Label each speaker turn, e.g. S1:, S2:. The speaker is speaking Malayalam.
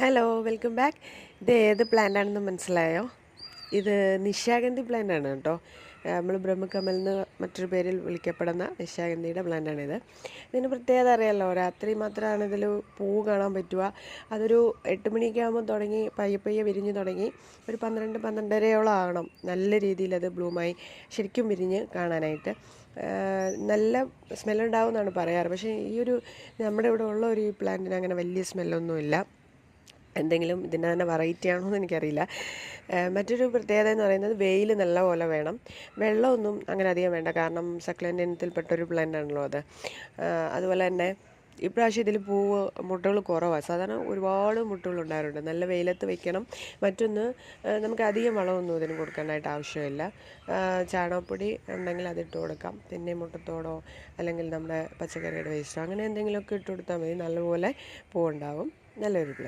S1: Hello, welcome back. ഇത് ഏത് പ്ലാന്റ് ആണെന്ന് മനസ്സിലായോ? ഇത് നിശാഗന്ധി പ്ലാന്റ് ആണ് കേട്ടോ. നമ്മൾ ബ്രഹ്മകമൽ എന്ന് മറ്റൊരു പേരിൽ വിളിക്കപ്പെടുന്ന നിശാഗന്ധിയുടെ പ്ലാന്റാണിത്. ഇതിന് പ്രത്യേകത അറിയാമല്ലോ, രാത്രി മാത്രമാണ് ഇതിൽ പൂവ് കാണാൻ പറ്റുക. അതൊരു 8 മണിയൊക്കെ ആകുമ്പോൾ തുടങ്ങി പയ്യെ പയ്യെ വിരിഞ്ഞ് തുടങ്ങി ഒരു 12-12:30 ആകണം നല്ല രീതിയിൽ അത് ബ്ലൂമായി ശരിക്കും വിരിഞ്ഞ് കാണാനായിട്ട്. നല്ല സ്മെല്ലുണ്ടാവും എന്നാണ് പറയാറ്. പക്ഷേ നമ്മുടെ ഇവിടെ ഉള്ള ഒരു പ്ലാന്റിന് അങ്ങനെ വലിയ സ്മെല്ലൊന്നുമില്ല. എന്തെങ്കിലും ഇതിൻ്റെ തന്നെ വെറൈറ്റി ആണോ എന്ന് എനിക്കറിയില്ല. മറ്റൊരു പ്രത്യേകത എന്ന് പറയുന്നത് വെയിൽ നല്ലപോലെ വേണം. വെള്ളമൊന്നും അങ്ങനെ അധികം വേണ്ട, കാരണം സക്ലൻ്റ് ഇനത്തിൽപ്പെട്ടൊരു പ്ലാന്റ് ആണല്ലോ അത്. അതുപോലെ തന്നെ ഇപ്രാവശ്യം ഇതിൽ മുട്ടുകൾ കുറവാണ്. സാധാരണ ഒരുപാട് മുട്ടുകൾ ഉണ്ടാകാറുണ്ട്. നല്ല വെയിലത്ത് വെക്കണം. മറ്റൊന്ന്, നമുക്ക് അധികം വളമൊന്നും ഇതിന് കൊടുക്കാനായിട്ട് ആവശ്യമില്ല. ചാണകപ്പൊടി ഉണ്ടെങ്കിൽ അതിട്ട് കൊടുക്കാം. പിന്നെ മുട്ടത്തോടോ അല്ലെങ്കിൽ നമ്മുടെ പച്ചക്കറിയുടെ വേസ്റ്റോ അങ്ങനെ എന്തെങ്കിലുമൊക്കെ ഇട്ട് കൊടുത്താൽ മതി. നല്ലപോലെ പൂവുണ്ടാകും. നല്ലൊരു പ്ലാന്റ്.